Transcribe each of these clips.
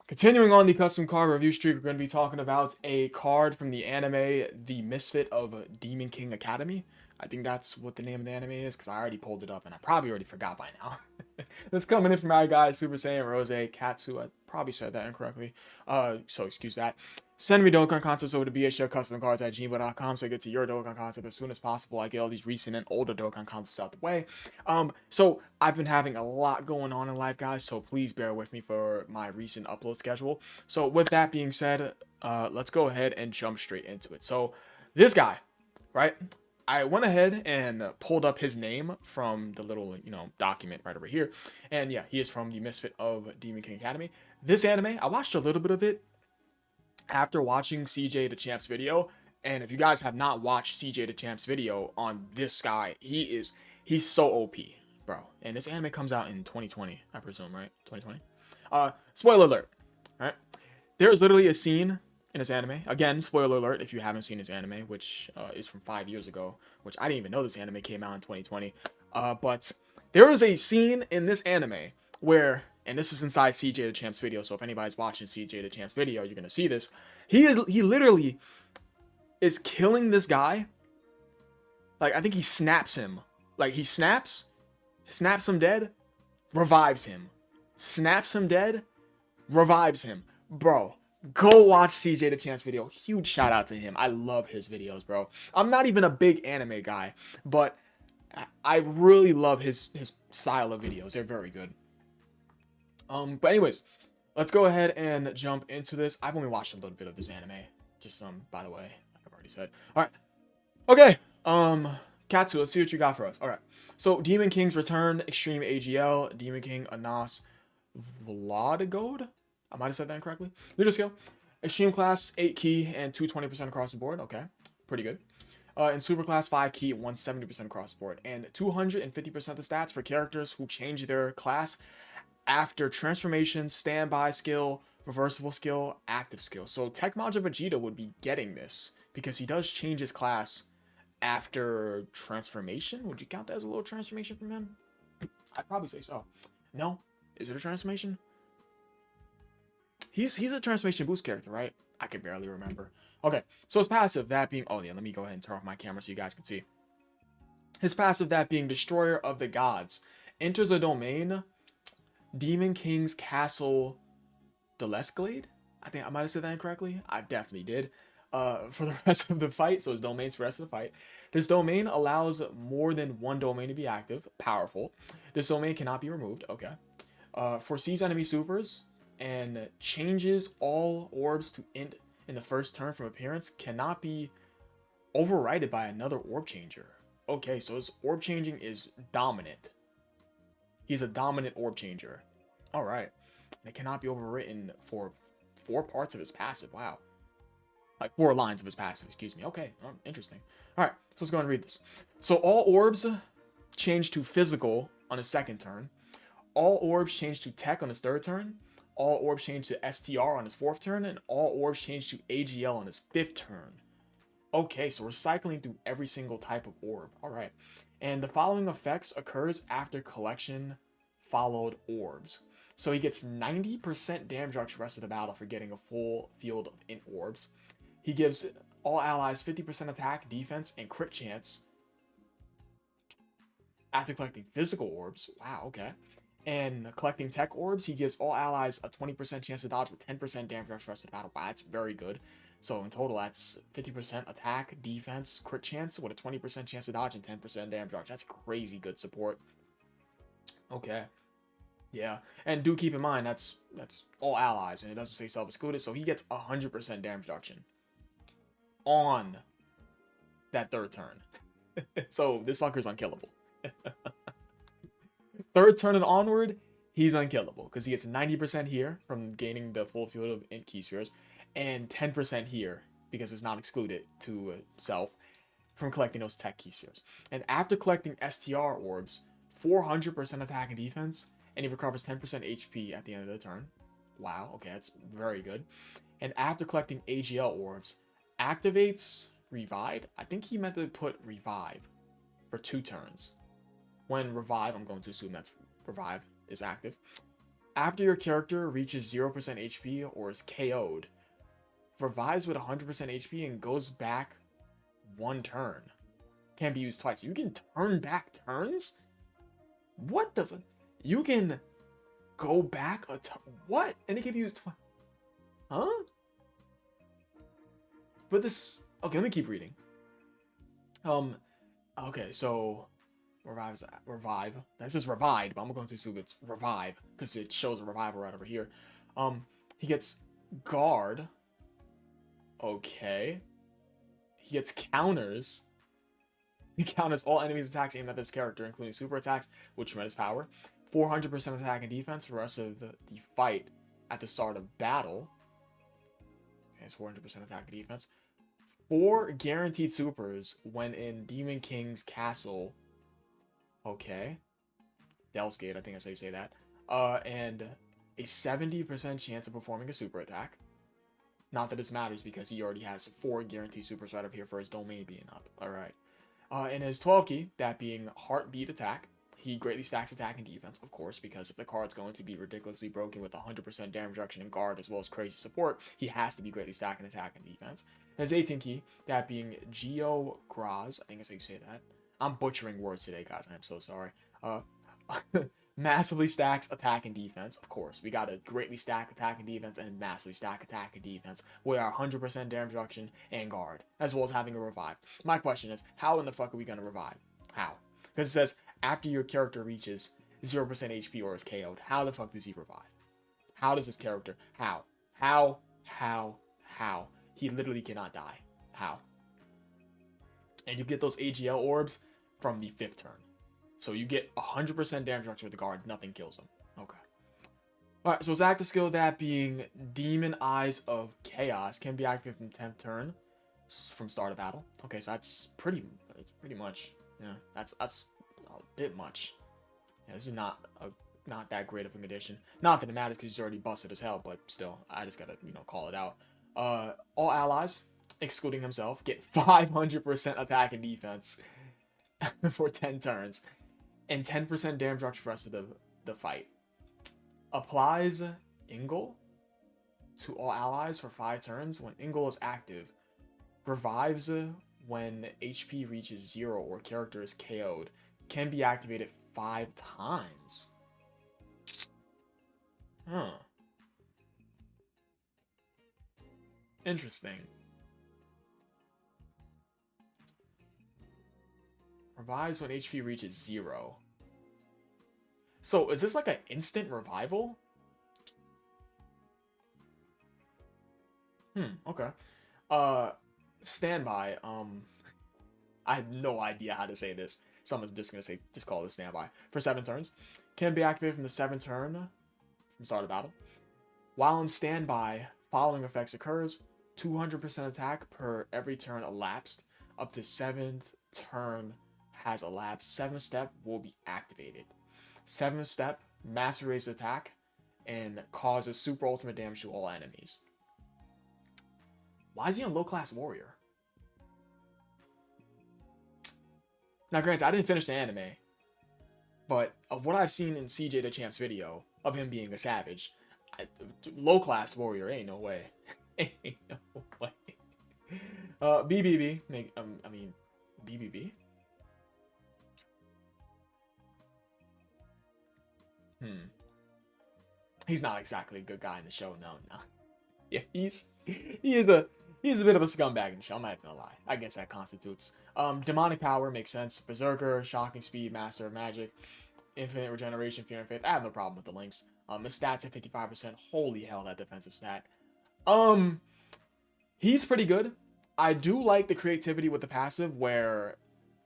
Continuing on the custom card review streak, we're going to be talking about a card from the anime, The Misfit of Demon King Academy. I think that's what the name of the anime is, because I already pulled it up, and I probably already forgot by now. This coming in from our guy, Super Saiyan Rose Katsu. I probably said that incorrectly. So excuse that. Send me Dokkan concepts over to bhcustomcards@gmail.com so I get to your Dokkan concept as soon as possible. I get all these recent and older Dokkan concepts out the way. So I've been having a lot going on in life, guys, so please bear with me for my recent upload schedule. So with that being said, let's go ahead and jump straight into it. So this guy, right? I went ahead and pulled up his name from the little, document right over here. And yeah, he is from the Misfit of Demon King Academy. This anime, I watched a little bit of it after watching CJ the Champ's video. And if you guys have not watched CJ the Champ's video on this guy, he's so OP, bro. And this anime comes out in 2020, I presume, right? 2020. Spoiler alert, right? There is literally a scene in this anime. Again, spoiler alert if you haven't seen this anime, which is from 5 years ago, which I didn't even know this anime came out in 2020. But there is a scene in this anime where, and this is inside CJ the Champ's video, so if anybody's watching CJ the Champ's video, you're gonna see this. He literally is killing this guy. Like, I think he snaps him. Like, he snaps him dead, revives him. Snaps him dead, revives him. Bro, go watch CJ the Champ's video. Huge shout out to him. I love his videos, bro. I'm not even a big anime guy, but I really love his style of videos. They're very good. But anyways, let's go ahead and jump into this. I've only watched a little bit of this anime. Just by the way, like I've already said. Alright. Okay. Katsu, let's see what you got for us. Alright. So Demon King's Return, Extreme AGL, Demon King Anas Vladagode. I might have said that incorrectly. Leader skill. Extreme class, 8 key and 220% across the board. Okay. Pretty good. In super class, 5 key, 170% across the board. And 250% of the stats for characters who change their class after transformation, standby skill, reversible skill, active skill. So Tecmaja Vegeta would be getting this because he does change his class after transformation. Would you count that as a little transformation from him? I'd probably say so. No? Is it a transformation? He's a transformation boost character, right? I can barely remember. Okay, so his passive, that being... Oh, yeah, let me go ahead and turn off my camera so you guys can see. His passive, that being Destroyer of the Gods, enters a domain... Demon King's Castle Delescalade? I think I might have said that incorrectly. I definitely did. For the rest of the fight, so his domains for the rest of the fight. This domain allows more than one domain to be active. Powerful. This domain cannot be removed. Okay. Foresees enemy supers and changes all orbs to end in the first turn from appearance. Cannot be overridden by another orb changer. Okay, so his orb changing is dominant. He's a dominant orb changer. Alright. And it cannot be overwritten for 4 parts of his passive. Wow. Like 4 lines of his passive, excuse me. Okay, interesting. Alright, so let's go and read this. So all orbs change to physical on his second turn. All orbs change to tech on his third turn. All orbs change to STR on his fourth turn. And all orbs change to AGL on his fifth turn. Okay, so we're cycling through every single type of orb. Alright. And the following effects occurs after collection followed orbs. So he gets 90% damage reduction the rest of the battle for getting a full field of int orbs. He gives all allies 50% attack, defense, and crit chance after collecting physical orbs. Wow, okay. And collecting tech orbs, he gives all allies a 20% chance to dodge with 10% damage reduction the rest of the battle. Wow, that's very good. So in total, that's 50% attack, defense, crit chance with a 20% chance to dodge and 10% damage reduction. That's crazy good support. Okay. Yeah. And do keep in mind, that's all allies, and it doesn't say self-excluded, so he gets 100% damage reduction on that third turn. So this fucker's unkillable. Third turn and onward, he's unkillable because he gets 90% here from gaining the full field of int key spheres, and 10% here because it's not excluded to self from collecting those tech key spheres. And after collecting STR orbs, 400% attack and defense, and he recovers 10% HP at the end of the turn. Wow, okay, that's very good. And after collecting AGL orbs, activates Revive. I think he meant to put Revive for 2 turns. When Revive, I'm going to assume that's Revive, is active. After your character reaches 0% HP or is KO'd, revives with 100% HP and goes back one turn. Can be used twice. You can turn back turns? What the fuck? You can go back a turn? What? And it can be used twice? Huh? But this... Okay, let me keep reading. Okay, so... Revive. That says revived, but I'm going to assume it's revive, because it shows a revival right over here. He gets guard. Okay. He gets counters. He counters all enemies' attacks aimed at this character, including super attacks with tremendous power. 400% attack and defense for the rest of the fight at the start of battle. Okay, it's 400% attack and defense. 4 guaranteed supers when in Demon King's castle. Okay. Del's Gate, I think that's how you say that. And a 70% chance of performing a super attack. Not that this matters because he already has 4 guaranteed supers right up here for his domain being up. Alright. In his 12 key, that being Heartbeat Attack, he greatly stacks attack and defense, of course, because if the card's going to be ridiculously broken with 100% damage reduction and guard as well as crazy support, he has to be greatly stacking attack and defense. In his 18 key, that being Geo Graz, I think that's how you say that. I'm butchering words today, guys. I'm so sorry. Massively stacks attack and defense, of course. We gotta greatly stack attack and defense and massively stack attack and defense with our 100% damage reduction and guard, as well as having a revive. My question is, how in the fuck are we gonna revive? How? Because it says, after your character reaches 0% HP or is KO'd. How the fuck does he revive? How does this character? How? How? He literally cannot die. How? And you get those AGL orbs from the 5th turn. So you get 100% damage reduction with the guard. Nothing kills him. Okay. Alright, so his active skill, that being Demon Eyes of Chaos, can be activated from 10th turn from start of battle. Okay, so that's pretty much, yeah, that's a bit much. Yeah, this is not that great of an addition. Not that it matters because he's already busted as hell, but still, I just gotta, call it out. All allies, excluding himself, get 500% attack and defense for 10 turns. And 10% damage reduction for the rest of the fight. Applies Ingle to all allies for 5 turns. When Ingle is active, revives when HP reaches 0 or character is KO'd. Can be activated 5 times. Huh. Interesting. Revives when HP reaches 0. So, is this like an instant revival? Okay. Standby. I have no idea how to say this. Someone's just gonna say, just call it standby. For 7 turns. Can be activated from the 7th turn from start of battle. While in standby, following effects occurs. 200% attack per every turn elapsed. Up to 7th turn has elapsed. 7th step will be activated. 7th step, master raise attack, and causes super ultimate damage to all enemies. Why is he a low class warrior? Now granted, I didn't finish the anime, but of what I've seen in CJ the Champ's video of him being a savage, low class warrior, ain't no way. Ain't no way. BBB, BBB? He's not exactly a good guy in the show, no. Yeah, he is a bit of a scumbag in the show, I'm not gonna lie. I guess that constitutes. Demonic power makes sense. Berserker, shocking speed, master of magic, infinite regeneration, fear and faith. I have no problem with the links. His stats at 55%. Holy hell, that defensive stat. He's pretty good. I do like the creativity with the passive where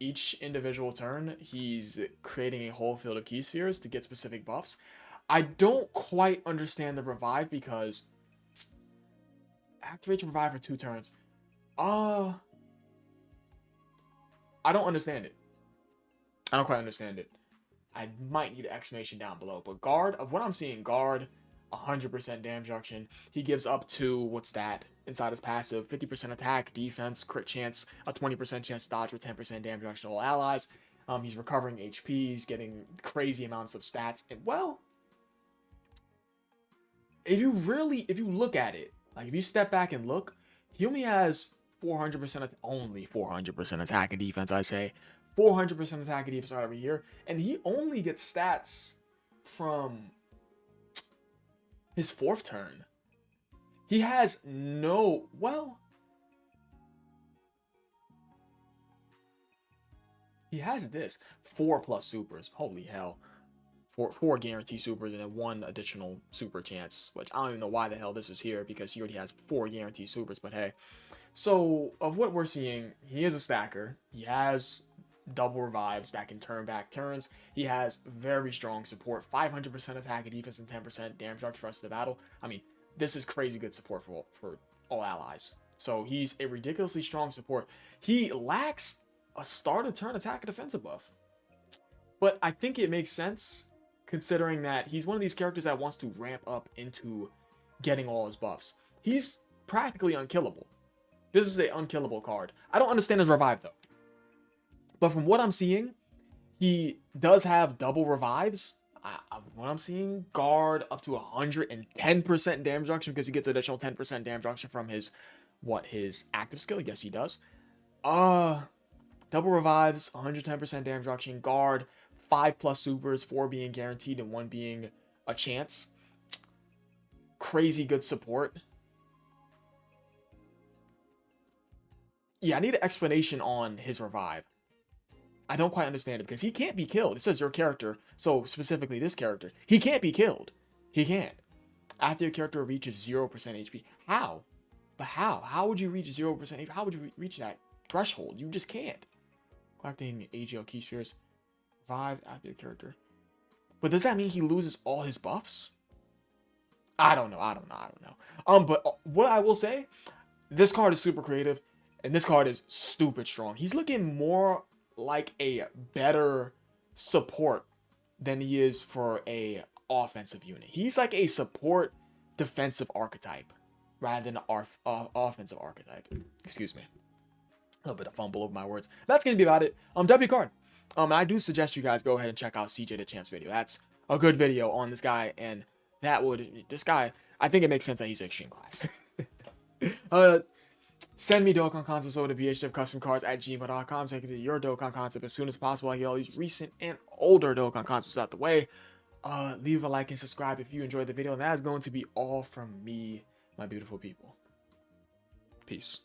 each individual turn, he's creating a whole field of key spheres to get specific buffs. I don't quite understand the revive because activate your revive for 2 turns. I don't understand it. I don't quite understand it. I might need an explanation down below. But guard, of what I'm seeing, guard, 100% damage reduction. He gives up to, what's that? Inside his passive, 50% attack, defense, crit chance, a 20% chance to dodge with 10% damage reduction to all allies. He's recovering HP, he's getting crazy amounts of stats. And, well, if you look at it, like if you step back and look, he only has 400% only 400% attack and defense. I say 400% attack and defense right over here, and he only gets stats from his 4th turn. He has no, well, he has this 4+ supers. Holy hell. Four guaranteed supers and then 1 additional super chance, which I don't even know why the hell this is here because he already has 4 guaranteed supers, but hey. So, of what we're seeing, he is a stacker. He has double revives that can turn back turns. He has very strong support, 500% attack and defense and 10% damage reduction for the rest of the battle. I mean, this is crazy good support for all allies. So, he's a ridiculously strong support. He lacks a start of turn attack and defensive buff. But I think it makes sense considering that he's one of these characters that wants to ramp up into getting all his buffs. He's practically unkillable. This is an unkillable card. I don't understand his revive though. But from what I'm seeing, he does have double revives. What I'm seeing, guard up to 110% damage reduction because he gets additional 10% damage reduction from his active skill. Yes, he does. Double revives, 110% damage reduction, guard, 5+ supers, 4 being guaranteed and 1 being a chance. Crazy good support. Yeah, I need an explanation on his revive. I don't quite understand it because he can't be killed. It says your character, so specifically this character. He can't be killed. He can't. After your character reaches 0% HP. How? But how? How would you reach 0% HP? How would you reach that threshold? You just can't. Collecting AGL key spheres. Revive after your character. But does that mean he loses all his buffs? I don't know. But what I will say, this card is super creative, and this card is stupid strong. He's looking more like a better support than he is for a offensive unit. He's like a support defensive archetype rather than an offensive archetype. Excuse me. A little bit of fumble over my words. That's going to be about it. W card. I do suggest you guys go ahead and check out CJ the Champ's video. That's a good video on this guy, and this guy, I think it makes sense that he's extreme class. Send me Dokkan concepts over to bhdevcustomcards@gmail.com so I can do your Dokkan concept as soon as possible. I get all these recent and older Dokkan concepts out the way. Leave a like and subscribe if you enjoyed the video, and that is going to be all from me, my beautiful people. Peace.